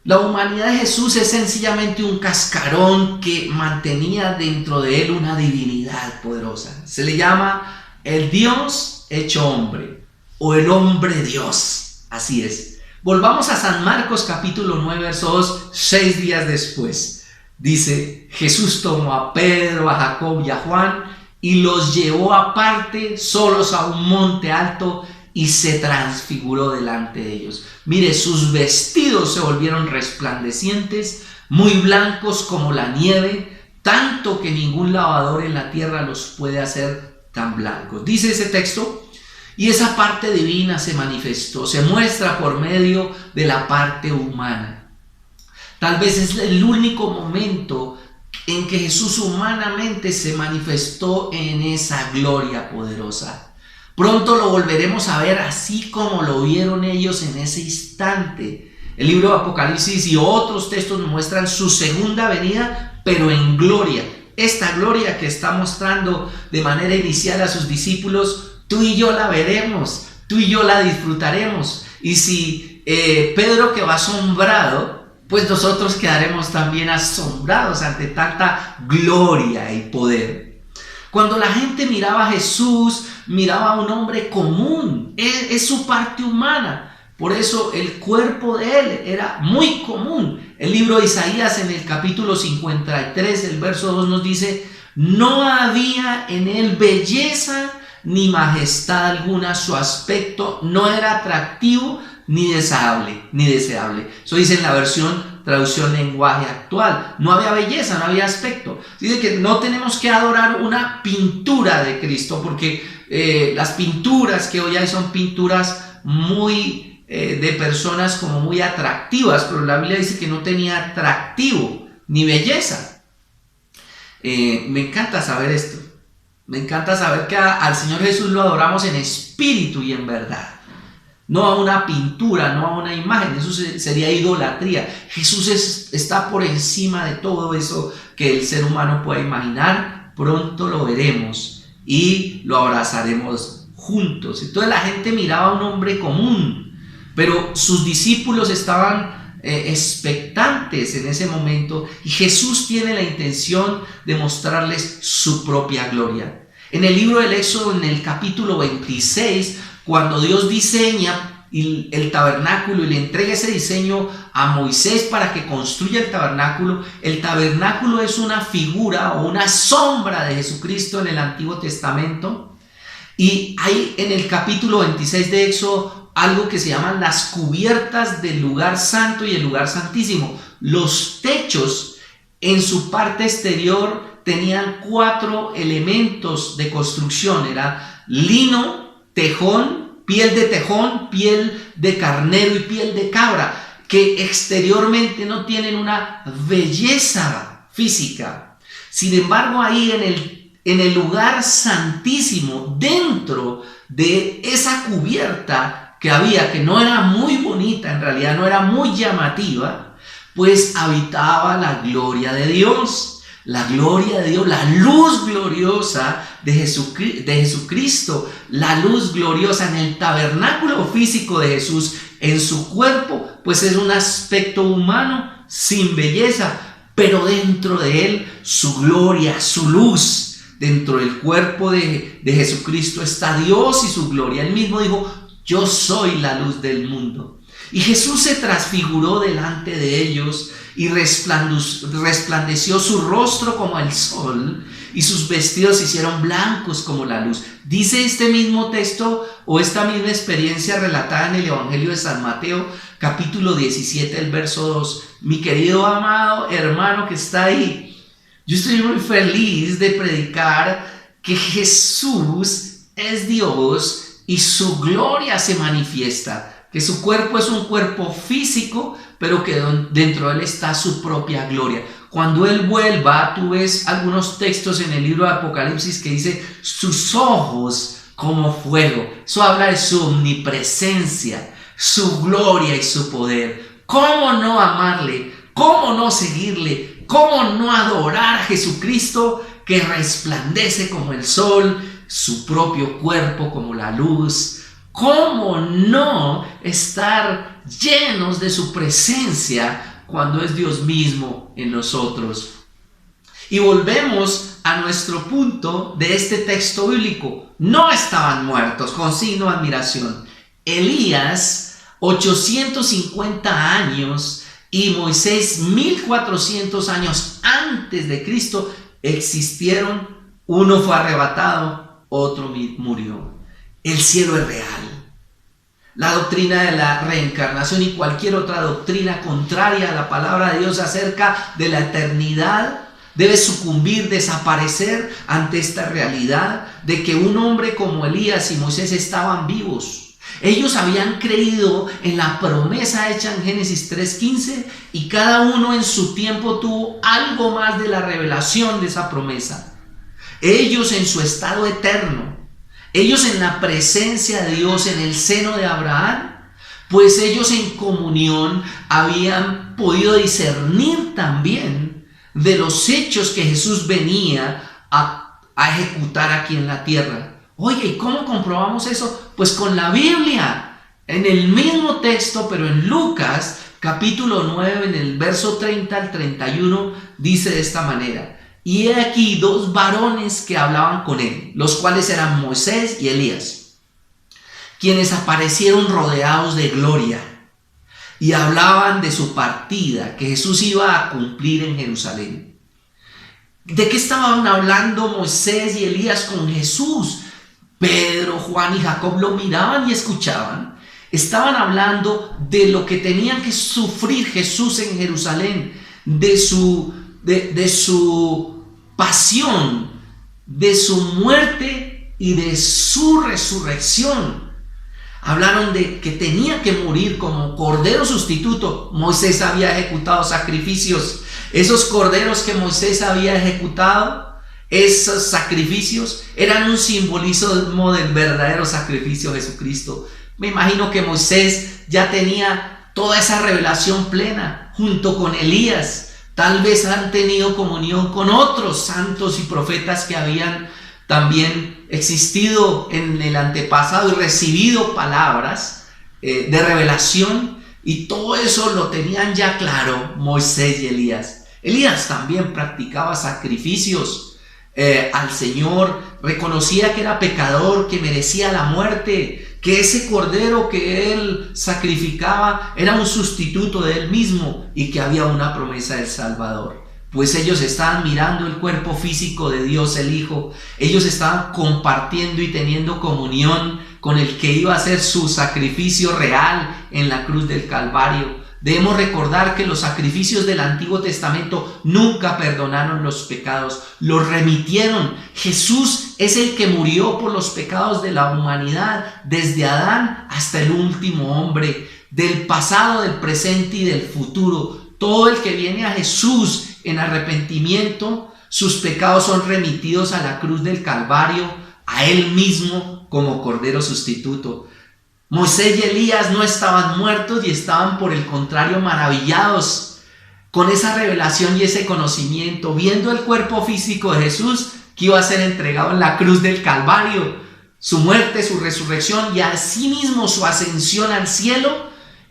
La humanidad de Jesús es sencillamente un cascarón que mantenía dentro de él una divinidad poderosa. Se le llama el Dios hecho hombre o el hombre Dios. Así es. Volvamos a San Marcos capítulo 9 versos 6 días después. Dice: Jesús tomó a Pedro, a Jacob y a Juan y los llevó aparte solos a un monte alto y se transfiguró delante de ellos. Mire, sus vestidos se volvieron resplandecientes, muy blancos como la nieve, tanto que ningún lavador en la tierra los puede hacer tan blancos. Dice ese texto, y esa parte divina se manifestó, se muestra por medio de la parte humana. Tal vez es el único momento en que Jesús humanamente se manifestó en esa gloria poderosa. Pronto lo volveremos a ver así como lo vieron ellos en ese instante. El libro de Apocalipsis y otros textos muestran su segunda venida, pero en gloria. Esta gloria que está mostrando de manera inicial a sus discípulos, tú y yo la veremos, tú y yo la disfrutaremos. Y si Pedro quedó asombrado, pues nosotros quedaremos también asombrados ante tanta gloria y poder. Cuando la gente miraba a Jesús, miraba a un hombre común, es su parte humana. Por eso el cuerpo de él era muy común. El libro de Isaías en el capítulo 53, el verso 2 nos dice: no había en él belleza ni majestad alguna, su aspecto no era atractivo ni deseable. Eso dice en la traducción lenguaje actual. No había belleza, no había aspecto. Dice que no tenemos que adorar una pintura de Cristo, porque las pinturas que hoy hay son pinturas muy de personas como muy atractivas, pero la Biblia dice que no tenía atractivo ni belleza. Me encanta saber esto. Me encanta saber que al Señor Jesús lo adoramos en espíritu y en verdad. No a una pintura, no a una imagen. Eso sería idolatría. Jesús está por encima de todo eso que el ser humano pueda imaginar. Pronto lo veremos y lo abrazaremos juntos. Entonces la gente miraba a un hombre común, pero sus discípulos estaban expectantes en ese momento, y Jesús tiene la intención de mostrarles su propia gloria. En el libro del Éxodo, en el capítulo 26, cuando Dios diseña el tabernáculo y le entrega ese diseño a Moisés para que construya el tabernáculo es una figura o una sombra de Jesucristo en el Antiguo Testamento. Y hay en el capítulo 26 de Éxodo algo que se llaman las cubiertas del lugar santo y el lugar santísimo. Los techos en su parte exterior tenían 4 elementos de construcción. Era lino, tejón, piel de carnero y piel de cabra, que exteriormente no tienen una belleza física. Sin embargo, ahí en el lugar santísimo, dentro de esa cubierta que había, que no era muy bonita, en realidad no era muy llamativa, pues habitaba la gloria de Dios. La gloria de Dios, la luz gloriosa de Jesucristo, la luz gloriosa en el tabernáculo físico de Jesús, en su cuerpo, pues es un aspecto humano sin belleza, pero dentro de él su gloria, su luz. Dentro del cuerpo de Jesucristo está Dios y su gloria. Él mismo dijo: yo soy la luz del mundo. Y Jesús se transfiguró delante de ellos y resplandeció su rostro como el sol, y sus vestidos se hicieron blancos como la luz. Dice este mismo texto, o esta misma experiencia relatada en el Evangelio de San Mateo, capítulo 17, el verso 2. Mi querido amado hermano que está ahí, yo estoy muy feliz de predicar que Jesús es Dios y su gloria se manifiesta, que su cuerpo es un cuerpo físico, pero que dentro de él está su propia gloria. Cuando él vuelva, tú ves algunos textos en el libro de Apocalipsis que dice sus ojos como fuego. Eso habla de su omnipresencia, su gloria y su poder. ¿Cómo no amarle? ¿Cómo no seguirle? ¿Cómo no adorar a Jesucristo que resplandece como el sol, su propio cuerpo como la luz? ¿Cómo no estar llenos de su presencia cuando es Dios mismo en nosotros? Y volvemos a nuestro punto de este texto bíblico. No estaban muertos, con signo de admiración. Elías, 850 años, y Moisés, 1400 años antes de Cristo, existieron. Uno fue arrebatado, otro murió. El cielo es real. La doctrina de la reencarnación y cualquier otra doctrina contraria a la palabra de Dios acerca de la eternidad debe sucumbir, desaparecer ante esta realidad de que un hombre como Elías y Moisés estaban vivos. Ellos habían creído en la promesa hecha en Génesis 3:15 y cada uno en su tiempo tuvo algo más de la revelación de esa promesa. Ellos en su estado eterno, ellos en la presencia de Dios en el seno de Abraham, pues ellos en comunión habían podido discernir también de los hechos que Jesús venía a ejecutar aquí en la tierra. Oye, ¿y cómo comprobamos eso? Pues con la Biblia, en el mismo texto, pero en Lucas, capítulo 9, en el verso 30 al 31, dice de esta manera: y he aquí dos varones que hablaban con él, los cuales eran Moisés y Elías, quienes aparecieron rodeados de gloria, y hablaban de su partida que Jesús iba a cumplir en Jerusalén. ¿De qué estaban hablando Moisés y Elías con Jesús? Pedro, Juan y Jacob lo miraban y escuchaban. Estaban hablando de lo que tenían que sufrir Jesús en Jerusalén, de su pasión, de su muerte y de su resurrección. Hablaron de que tenía que morir como cordero sustituto. Moisés había ejecutado sacrificios. Esos corderos que Moisés había ejecutado, esos sacrificios, eran un simbolismo del verdadero sacrificio de Jesucristo. Me imagino que Moisés ya tenía toda esa revelación plena junto con Elías. Tal vez han tenido comunión con otros santos y profetas que habían también existido en el antepasado y recibido palabras de revelación, y todo eso lo tenían ya claro Moisés y Elías. Elías también practicaba sacrificios al Señor, reconocía que era pecador, que merecía la muerte, que ese cordero que él sacrificaba era un sustituto de él mismo y que había una promesa del Salvador. Pues ellos estaban mirando el cuerpo físico de Dios el Hijo. Ellos estaban compartiendo y teniendo comunión con el que iba a hacer su sacrificio real en la cruz del Calvario. Debemos recordar que los sacrificios del Antiguo Testamento nunca perdonaron los pecados, los remitieron. Jesús es el que murió por los pecados de la humanidad, desde Adán hasta el último hombre, del pasado, del presente y del futuro. Todo el que viene a Jesús en arrepentimiento, sus pecados son remitidos a la cruz del Calvario, a Él mismo como Cordero sustituto. Moisés y Elías no estaban muertos y estaban, por el contrario, maravillados con esa revelación y ese conocimiento, viendo el cuerpo físico de Jesús que iba a ser entregado en la cruz del Calvario, su muerte, su resurrección y asimismo su ascensión al cielo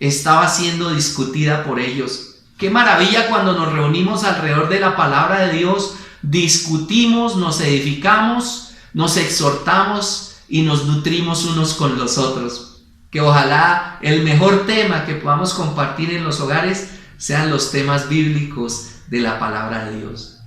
estaba siendo discutida por ellos. Qué maravilla cuando nos reunimos alrededor de la palabra de Dios, discutimos, nos edificamos, nos exhortamos y nos nutrimos unos con los otros. Que ojalá el mejor tema que podamos compartir en los hogares sean los temas bíblicos de la palabra de Dios.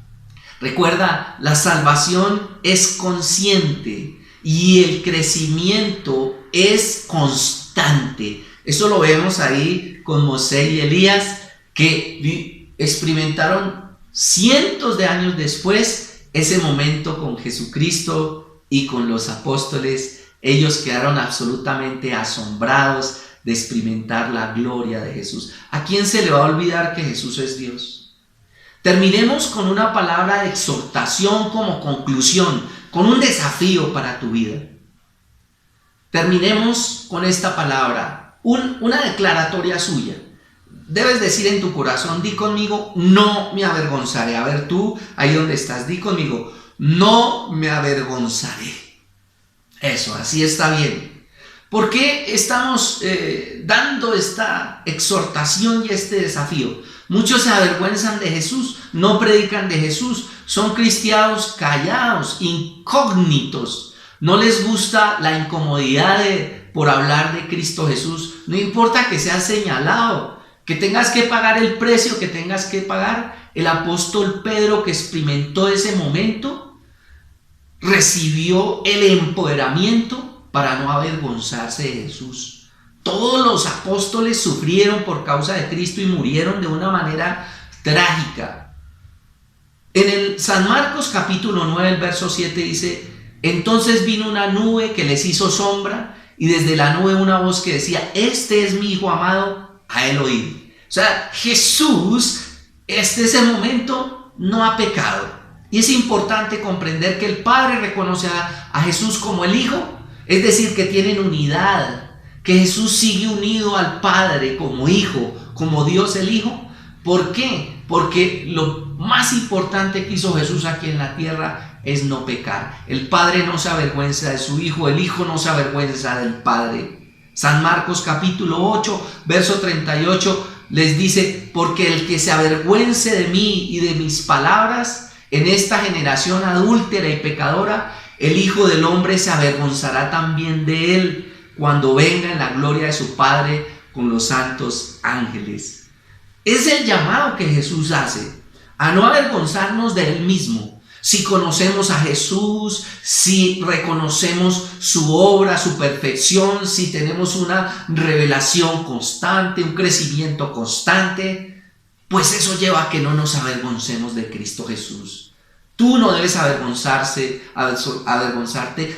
Recuerda, la salvación es consciente y el crecimiento es constante. Eso lo vemos ahí con Moisés y Elías, que experimentaron cientos de años después ese momento con Jesucristo y con los apóstoles. Ellos quedaron absolutamente asombrados de experimentar la gloria de Jesús. ¿A quién se le va a olvidar que Jesús es Dios? Terminemos con una palabra de exhortación como conclusión, con un desafío para tu vida. Terminemos con esta palabra, una declaratoria suya. debes decir en tu corazón, di conmigo, no me avergonzaré. A ver tú, ahí donde estás, di conmigo, no me avergonzaré. Eso, así está bien. ¿Por qué estamos dando esta exhortación y este desafío? Muchos se avergüenzan de Jesús, no predican de Jesús, son cristianos callados, incógnitos. No les gusta la incomodidad por hablar de Cristo Jesús. No importa que seas señalado, que tengas que pagar el precio que tengas que pagar. El apóstol Pedro, que experimentó ese momento, recibió el empoderamiento para no avergonzarse de Jesús. Todos los apóstoles sufrieron por causa de Cristo y murieron de una manera trágica. En el San Marcos capítulo 9, el verso 7 dice: entonces vino una nube que les hizo sombra, y desde la nube una voz que decía: este es mi hijo amado, a él oíd. O sea, Jesús, desde ese momento, no ha pecado. Y es importante comprender que el Padre reconoce a Jesús como el Hijo, es decir, que tienen unidad, que Jesús sigue unido al Padre como Hijo, como Dios el Hijo. ¿Por qué? Porque lo más importante que hizo Jesús aquí en la tierra es no pecar. El Padre no se avergüenza de su Hijo, el Hijo no se avergüenza del Padre. San Marcos capítulo 8, verso 38 les dice: porque el que se avergüence de mí y de mis palabras en esta generación adúltera y pecadora, el Hijo del Hombre se avergonzará también de él cuando venga en la gloria de su Padre con los santos ángeles. Es el llamado que Jesús hace a no avergonzarnos de Él mismo. Si conocemos a Jesús, si reconocemos su obra, su perfección, si tenemos una revelación constante, un crecimiento constante, pues eso lleva a que no nos avergoncemos de Cristo Jesús. Tú no debes avergonzarte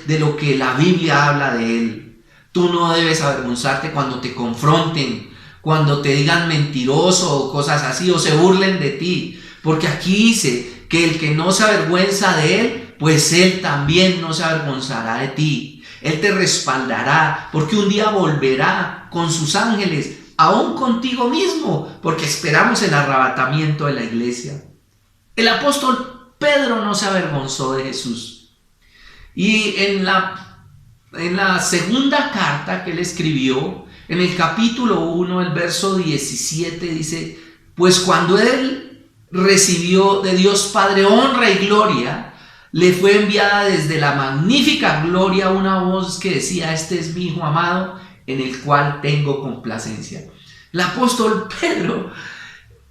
de lo que la Biblia habla de Él. Tú no debes avergonzarte cuando te confronten, cuando te digan mentiroso o cosas así, o se burlen de ti. Porque aquí dice que el que no se avergüenza de Él, pues Él también no se avergonzará de ti. Él te respaldará, porque un día volverá con sus ángeles, aún contigo mismo, porque esperamos el arrebatamiento de la iglesia. El apóstol Pedro no se avergonzó de Jesús. Y en la segunda carta que él escribió, en el capítulo 1, el verso 17 dice: pues cuando él recibió de Dios Padre honra y gloria, le fue enviada desde la magnífica gloria una voz que decía: este es mi Hijo amado, en el cual tengo complacencia. El apóstol Pedro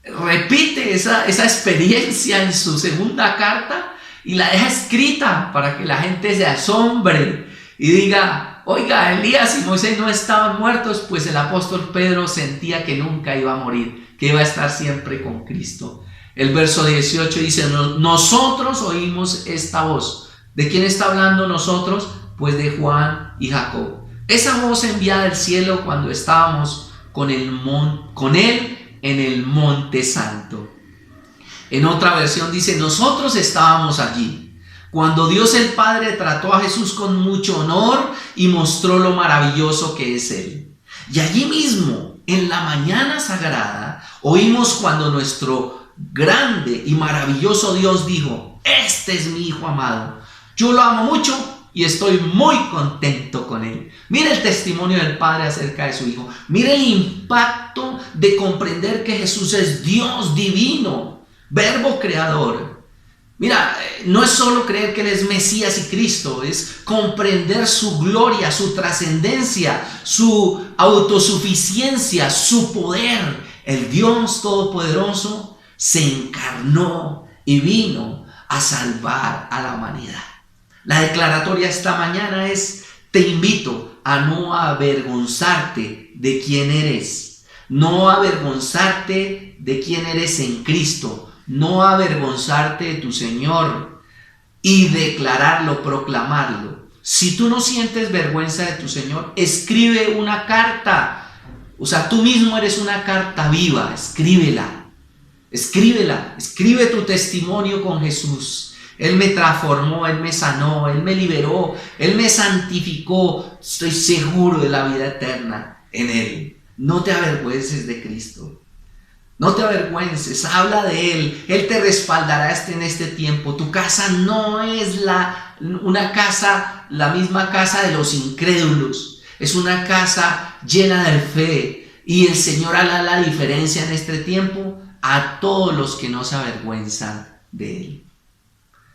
repite esa experiencia en su segunda carta y la deja escrita para que la gente se asombre y diga: oiga, Elías y Moisés no estaban muertos. Pues el apóstol Pedro sentía que nunca iba a morir, que iba a estar siempre con Cristo. El verso 18 dice: nosotros oímos esta voz. ¿De quién está hablando nosotros? Pues de Juan y Jacob. Esa voz enviada del cielo cuando estábamos con él en el monte santo. En otra versión dice: nosotros estábamos allí cuando Dios el Padre trató a Jesús con mucho honor y mostró lo maravilloso que es Él. Y allí mismo, en la mañana sagrada, oímos cuando nuestro grande y maravilloso Dios dijo: este es mi Hijo amado, yo lo amo mucho y estoy muy contento con Él. Mira el testimonio del Padre acerca de su Hijo. Mira el impacto de comprender que Jesús es Dios divino, Verbo creador. Mira, no es solo creer que Él es Mesías y Cristo, es comprender su gloria, su trascendencia, su autosuficiencia, su poder. El Dios Todopoderoso se encarnó y vino a salvar a la humanidad. La declaratoria esta mañana es: te invito a no avergonzarte de quién eres, no avergonzarte de quién eres en Cristo, no avergonzarte de tu Señor, y declararlo, proclamarlo. Si tú no sientes vergüenza de tu Señor, escribe una carta. O sea, tú mismo eres una carta viva, escríbela, escribe tu testimonio con Jesús. Él me transformó, Él me sanó, Él me liberó, Él me santificó. Estoy seguro de la vida eterna en Él. No te avergüences de Cristo. No te avergüences, habla de Él. Él te respaldará en este tiempo. Tu casa no es una casa, la misma casa de los incrédulos. Es una casa llena de fe. Y el Señor hará la diferencia en este tiempo a todos los que no se avergüenzan de Él.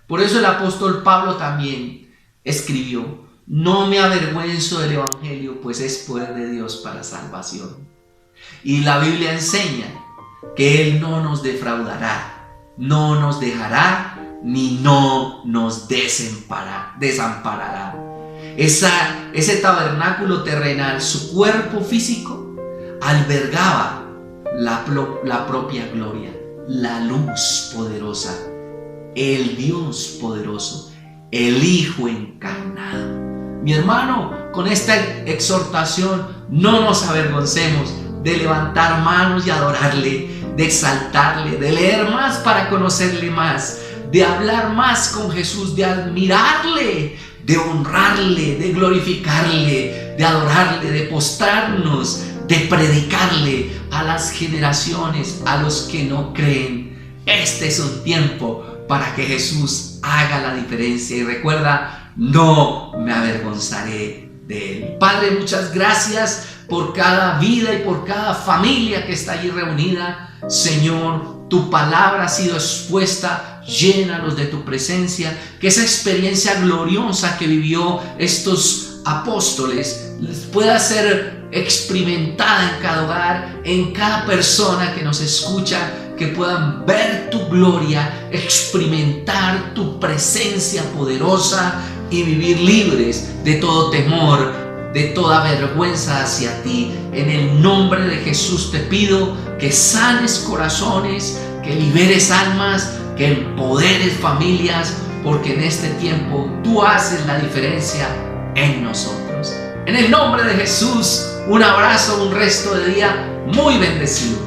Por eso el apóstol Pablo también escribió: no me avergüenzo del Evangelio, pues es poder de Dios para salvación. Y la Biblia enseña que Él no nos defraudará, no nos dejará, ni no nos desamparará. Ese tabernáculo terrenal, su cuerpo físico, albergaba la propia gloria, la luz poderosa, el Dios poderoso, el Hijo encarnado. Mi hermano, con esta exhortación no nos avergoncemos de levantar manos y adorarle, de exaltarle, de leer más para conocerle más, de hablar más con Jesús, de admirarle, de honrarle, de glorificarle, de adorarle, de postrarnos, de predicarle a las generaciones, a los que no creen. Este es un tiempo para que Jesús haga la diferencia. Y recuerda, no me avergonzaré de Él. Padre, muchas gracias por cada vida y por cada familia que está allí reunida. Señor, tu palabra ha sido expuesta. Llénanos de tu presencia, que esa experiencia gloriosa que vivió estos apóstoles pueda ser experimentada en cada hogar, en cada persona que nos escucha, que puedan ver tu gloria, experimentar tu presencia poderosa y vivir libres de todo temor, de toda vergüenza hacia ti. En el nombre de Jesús te pido que sanes corazones, que liberes almas, que empoderes familias, porque en este tiempo tú haces la diferencia en nosotros. En el nombre de Jesús, un abrazo, un resto de día muy bendecido.